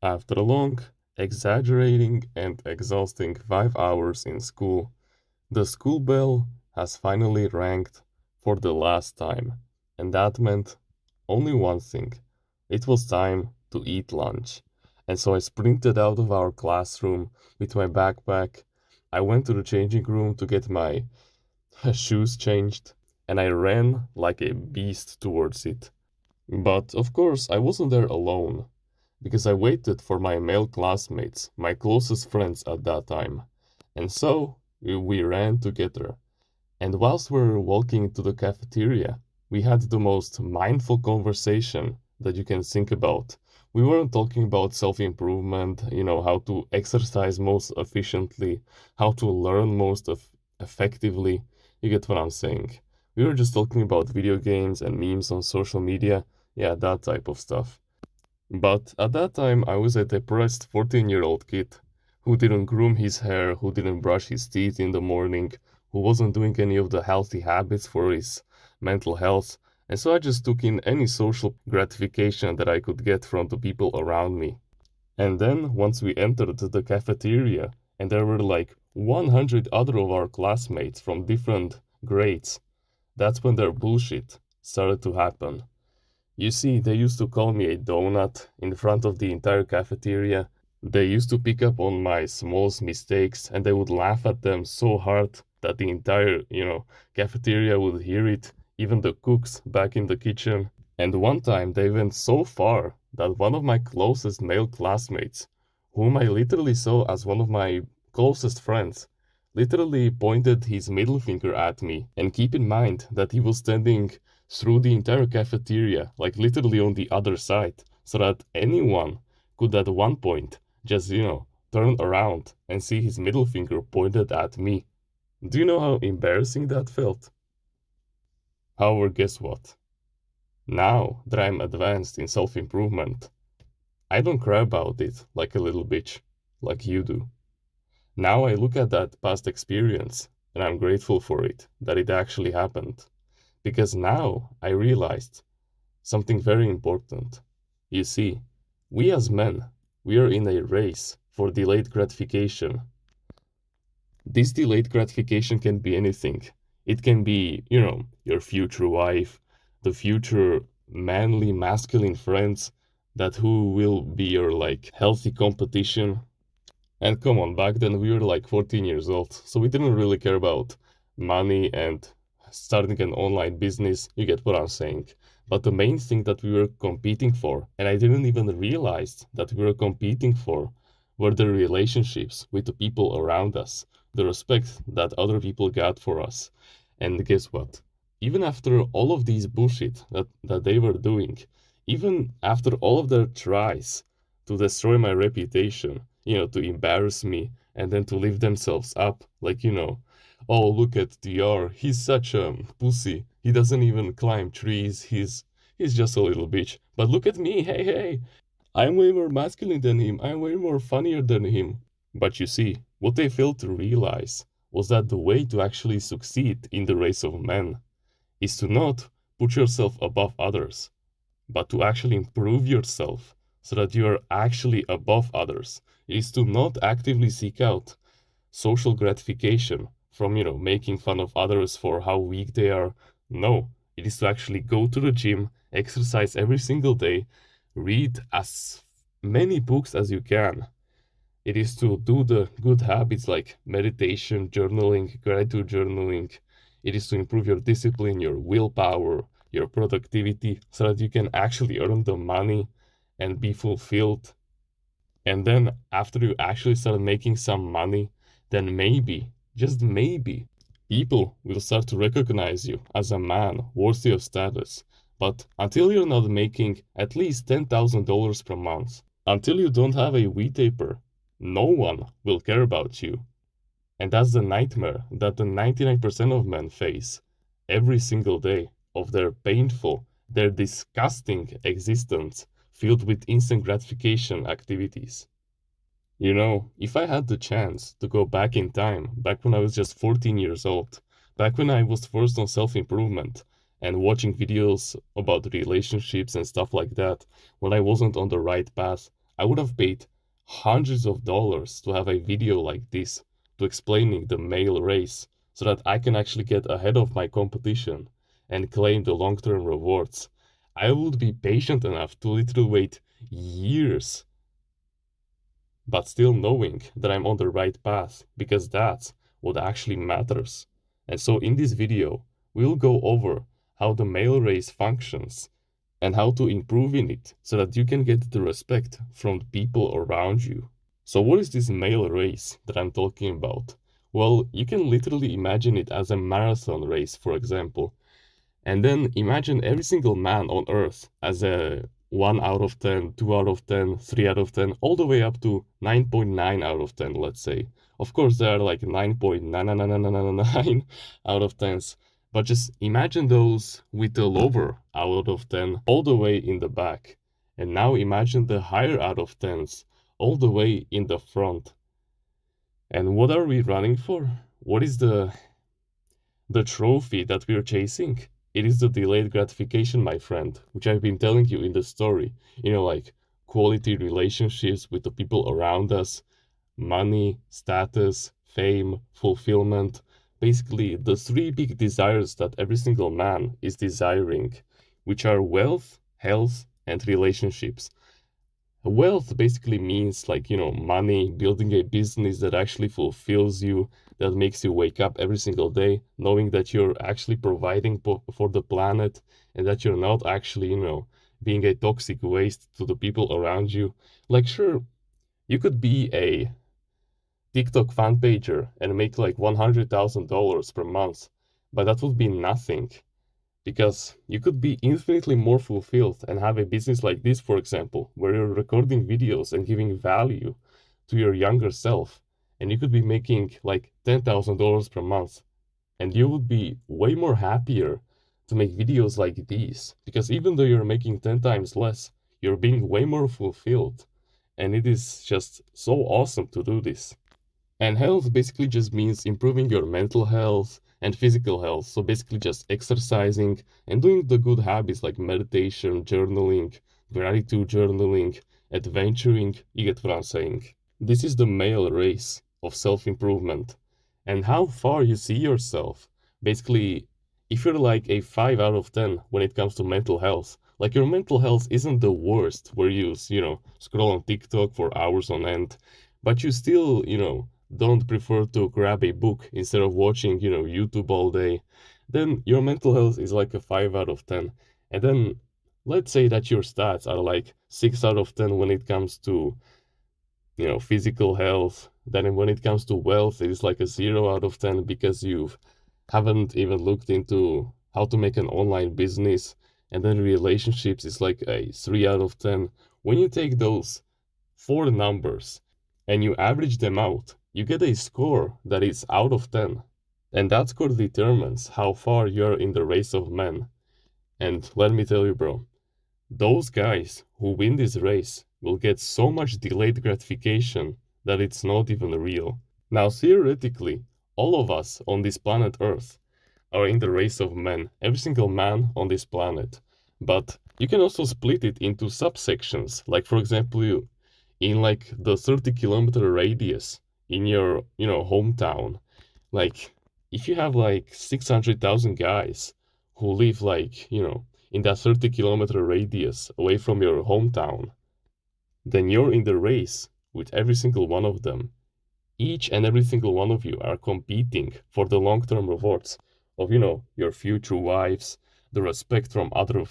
After a long, exaggerating, and exhausting 5 hours in school, the school bell has finally rang for the last time, and that meant only one thing. It was time to eat lunch. And so I sprinted out of our classroom with my backpack. I went to the changing room to get my shoes changed, and I ran like a beast towards it. But of course, I wasn't there alone, because I waited for my male classmates, my closest friends at that time. And so we ran together. And whilst we were walking to the cafeteria, we had the most mindful conversation that you can think about. We weren't talking about self-improvement, how to exercise most efficiently, how to learn most effectively. You get what I'm saying. We were just talking about video games and memes on social media. Yeah, that type of stuff. But at that time, I was a depressed 14-year-old kid who didn't groom his hair, who didn't brush his teeth in the morning, who wasn't doing any of the healthy habits for his mental health. And so I just took in any social gratification that I could get from the people around me. And then once we entered the cafeteria, and there were like 100 other of our classmates from different grades, that's when their bullshit started to happen. You see, they used to call me a donut in front of the entire cafeteria. They used to pick up on my smallest mistakes and they would laugh at them so hard that the entire, cafeteria would hear it, even the cooks back in the kitchen. And one time they went so far that one of my closest male classmates, whom I literally saw as one of my closest friends, literally pointed his middle finger at me. And keep in mind that he was standing through the entire cafeteria, like literally on the other side, so that anyone could at one point just, turn around and see his middle finger pointed at me. Do you know how embarrassing that felt? However, guess what? Now that I'm advanced in self-improvement, I don't cry about it like a little bitch, like you do. Now I look at that past experience and I'm grateful for it, that it actually happened. Because now I realized something very important. You see, we as men, we are in a race for delayed gratification. This delayed gratification can be anything. It can be, your future wife, the future manly, masculine friends, that who will be your like healthy competition. And come on, back then we were like 14 years old, so we didn't really care about money and starting an online business. You get what I'm saying. But the main thing that we were competing for, and I didn't even realize that we were competing for, were the relationships with the people around us, the respect that other people got for us. And guess what? Even after all of these bullshit that they were doing, even after all of their tries to destroy my reputation, to embarrass me and then to lift themselves up, like, oh, look at DR, he's such a pussy. He doesn't even climb trees. He's just a little bitch. But look at me, hey, hey. I'm way more masculine than him. I'm way more funnier than him. But you see, what they failed to realize was that the way to actually succeed in the race of men is to not put yourself above others, but to actually improve yourself so that you are actually above others. It is to not actively seek out social gratification from, making fun of others for how weak they are. No, it is to actually go to the gym, exercise every single day, read as many books as you can. It is to do the good habits like meditation, journaling, gratitude journaling. It is to improve your discipline, your willpower, your productivity, so that you can actually earn the money and be fulfilled. And then after you actually start making some money, then maybe, just maybe, people will start to recognize you as a man worthy of status. But until you're not making at least $10,000 per month, until you don't have a weed taper, no one will care about you. And that's the nightmare that the 99% of men face every single day of their painful, their disgusting existence filled with instant gratification activities. If I had the chance to go back in time, back when I was just 14 years old, back when I was first on self-improvement and watching videos about relationships and stuff like that, when I wasn't on the right path, I would have paid hundreds of dollars to have a video like this to explaining the male race so that I can actually get ahead of my competition and claim the long-term rewards. I would be patient enough to literally wait years, but still knowing that I'm on the right path, because that's what actually matters. And so in this video, we'll go over how the male race functions and how to improve in it so that you can get the respect from the people around you. So what is this male race that I'm talking about? Well, you can literally imagine it as a marathon race, for example. And then imagine every single man on earth as a 1 out of 10, 2 out of 10, 3 out of 10, all the way up to 9.9 out of 10, let's say. Of course, there are like 9.99999 out of 10s, but just imagine those with the lower out of 10 all the way in the back. And now imagine the higher out of 10s all the way in the front. And what are we running for? What is the trophy that we're chasing? It is the delayed gratification, my friend, which I've been telling you in the story. Like quality relationships with the people around us, money, status, fame, fulfillment. Basically, the three big desires that every single man is desiring, which are wealth, health, and relationships. Wealth basically means like, money, building a business that actually fulfills you, that makes you wake up every single day, knowing that you're actually providing for the planet and that you're not actually, being a toxic waste to the people around you. Like, sure, you could be a TikTok fan pager and make like $100,000 per month, but that would be nothing because you could be infinitely more fulfilled and have a business like this, for example, where you're recording videos and giving value to your younger self, and you could be making like $10,000 per month, and you would be way more happier to make videos like these, because even though you're making 10 times less, you're being way more fulfilled, and it is just so awesome to do this. And health basically just means improving your mental health and physical health. So basically just exercising and doing the good habits like meditation, journaling, gratitude journaling, adventuring. You get what I'm saying. This is the male race of self-improvement and how far you see yourself. Basically, if you're like a 5 out of 10 when it comes to mental health, like your mental health isn't the worst where you scroll on TikTok for hours on end, but you still, don't prefer to grab a book instead of watching, YouTube all day, then your mental health is like a 5 out of 10. And then let's say that your stats are like 6 out of 10 when it comes to, physical health. Then when it comes to wealth, it is like a 0 out of 10 because you haven't even looked into how to make an online business. And then relationships is like a 3 out of 10. When you take those four numbers and you average them out, you get a score that is out of 10. And that score determines how far you're in the race of men. And let me tell you, bro, those guys who win this race will get so much delayed gratification that it's not even real. Now, theoretically, all of us on this planet Earth are in the race of men, every single man on this planet. But you can also split it into subsections, like for example, in like the 30-kilometer radius in your, hometown. Like if you have like 600,000 guys who live like, in that 30-kilometer radius away from your hometown, then you're in the race with every single one of them. Each and every single one of you are competing for the long-term rewards of, your future wives, the respect from other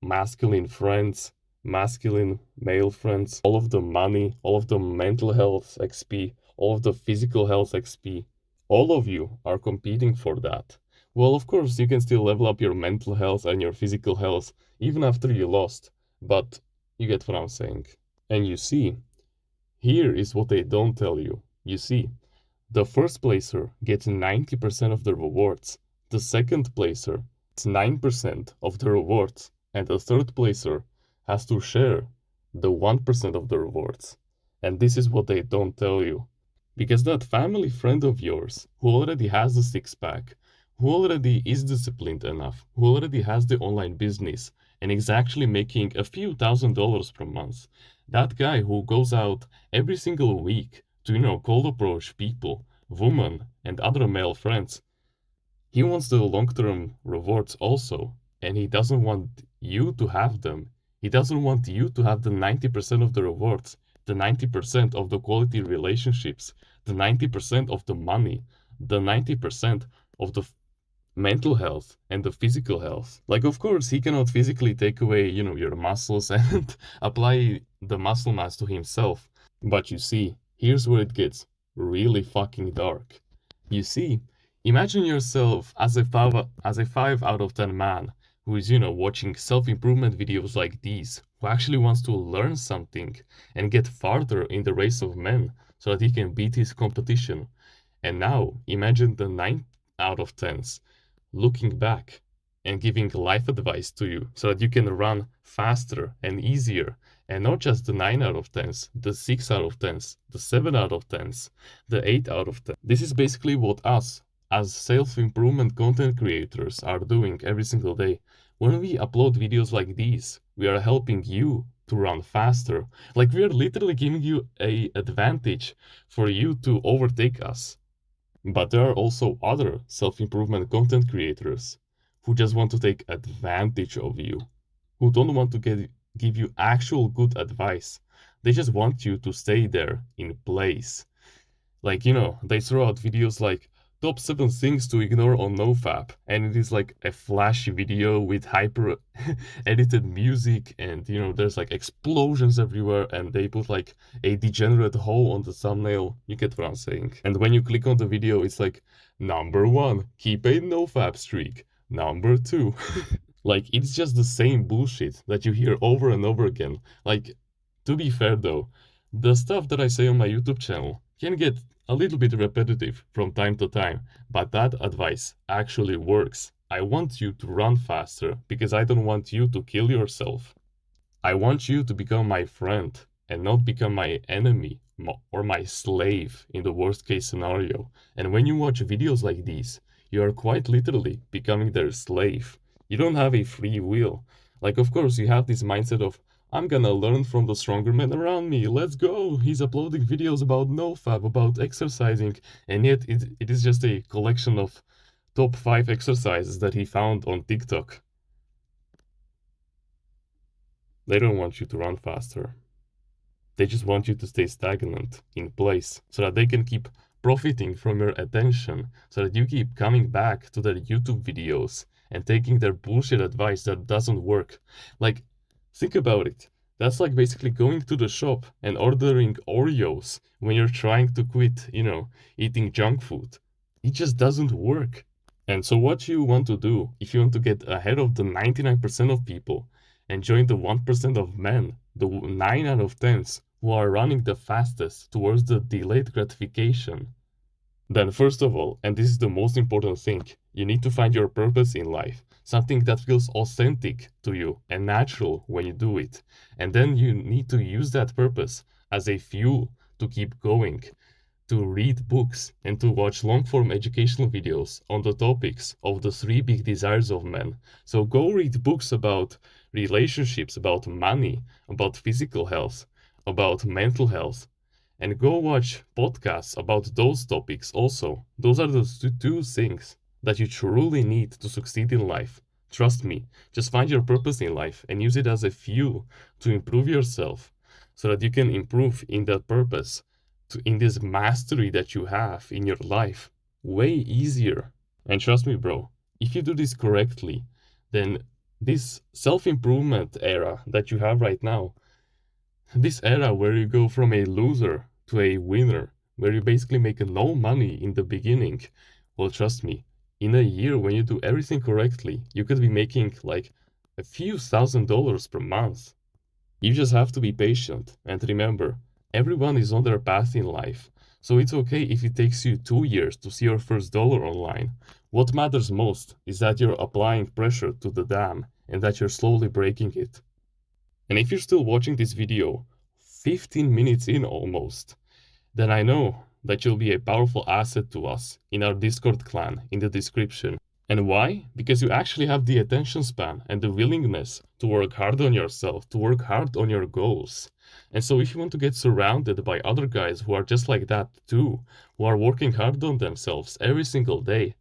masculine friends, masculine male friends, all of the money, all of the mental health XP, all of the physical health XP. All of you are competing for that. Well, of course, you can still level up your mental health and your physical health even after you lost, but you get what I'm saying. And you see, here is what they don't tell you. You see, the first placer gets 90% of the rewards, the second placer gets 9% of the rewards, and the third placer has to share the 1% of the rewards. And this is what they don't tell you. Because that family friend of yours who already has the six pack, who already is disciplined enough, who already has the online business, and is actually making a few $1,000s per month, That guy who goes out every single week to, cold approach people, women, and other male friends. He wants the long-term rewards also, and he doesn't want you to have them. He doesn't want you to have the 90% of the rewards, the 90% of the quality relationships, the 90% of the money, the 90% of the mental health and the physical health. Like, of course, he cannot physically take away, your muscles and apply the muscle mass to himself. But you see, here's where it gets really fucking dark. You see, imagine yourself as a 5 out of 10 man who is, watching self-improvement videos like these, who actually wants to learn something and get farther in the race of men so that he can beat his competition. And now, imagine the 9 out of 10s looking back and giving life advice to you so that you can run faster and easier. And not just the 9 out of 10s, the 6 out of 10s, the 7 out of 10s, the 8 out of 10. This is basically what us, as self-improvement content creators, are doing every single day. When we upload videos like these, we are helping you to run faster. Like, we are literally giving you a advantage for you to overtake us. But there are also other self-improvement content creators who just want to take advantage of you, who don't want to give you actual good advice. They just want you to stay there in place. Like, they throw out videos like top 7 things to ignore on NoFap, and it is like a flashy video with hyper edited music, and there's like explosions everywhere, and they put like a degenerate hole on the thumbnail. You get what I'm saying. And when you click on the video, it's like number 1, keep a NoFap streak. Number 2. Like, it's just the same bullshit that you hear over and over again. Like, to be fair though, the stuff that I say on my YouTube channel can get a little bit repetitive from time to time, but that advice actually works. I want you to run faster because I don't want you to kill yourself. I want you to become my friend and not become my enemy or my slave in the worst case scenario. And when you watch videos like these, you are quite literally becoming their slave. You don't have a free will. Like, of course, you have this mindset of, I'm gonna learn from the stronger men around me. Let's go. He's uploading videos about nofap, about exercising, and yet it is just a collection of top 5 exercises that he found on TikTok. They don't want you to run faster. They just want you to stay stagnant in place so that they can keep profiting from your attention, so that you keep coming back to their YouTube videos and taking their bullshit advice that doesn't work. Like, think about it. That's like basically going to the shop and ordering Oreos when you're trying to quit, eating junk food. It just doesn't work. And so what you want to do, if you want to get ahead of the 99% of people and join the 1% of men, the 9 out of 10s who are running the fastest towards the delayed gratification, then first of all, and this is the most important thing, you need to find your purpose in life, something that feels authentic to you and natural when you do it. And then you need to use that purpose as a fuel to keep going, to read books and to watch long-form educational videos on the topics of the 3 big desires of men. So go read books about relationships, about money, about physical health, about mental health, and go watch podcasts about those topics also. Those are the 2 things that you truly need to succeed in life. Trust me, just find your purpose in life and use it as a fuel to improve yourself so that you can improve in that purpose, in this mastery that you have in your life way easier. And trust me, bro, if you do this correctly, then this self-improvement era that you have right now, this era where you go from a loser to a winner, where you basically make no money in the beginning, well, trust me, in a year when you do everything correctly, you could be making like a few $1,000s per month. You just have to be patient and remember, everyone is on their path in life, so it's okay if it takes you 2 years to see your first dollar online. What matters most is that you're applying pressure to the dam and that you're slowly breaking it. And if you're still watching this video, 15 minutes in almost, then I know that you'll be a powerful asset to us in our Discord clan in the description. And why? Because you actually have the attention span and the willingness to work hard on yourself, to work hard on your goals. And so, if you want to get surrounded by other guys who are just like that too, who are working hard on themselves every single day,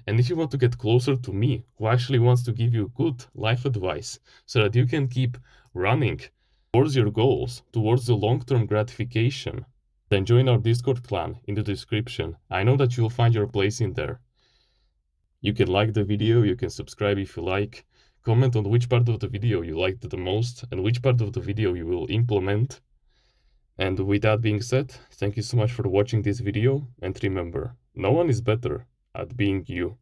and if you want to get closer to me, who actually wants to give you good life advice so that you can keep running towards your goals, towards the long term gratification, then join our Discord clan in the description. I know that you'll find your place in there. You can like the video, you can subscribe if you like, comment on which part of the video you liked the most and which part of the video you will implement. And with that being said, thank you so much for watching this video, and remember, no one is better at being you.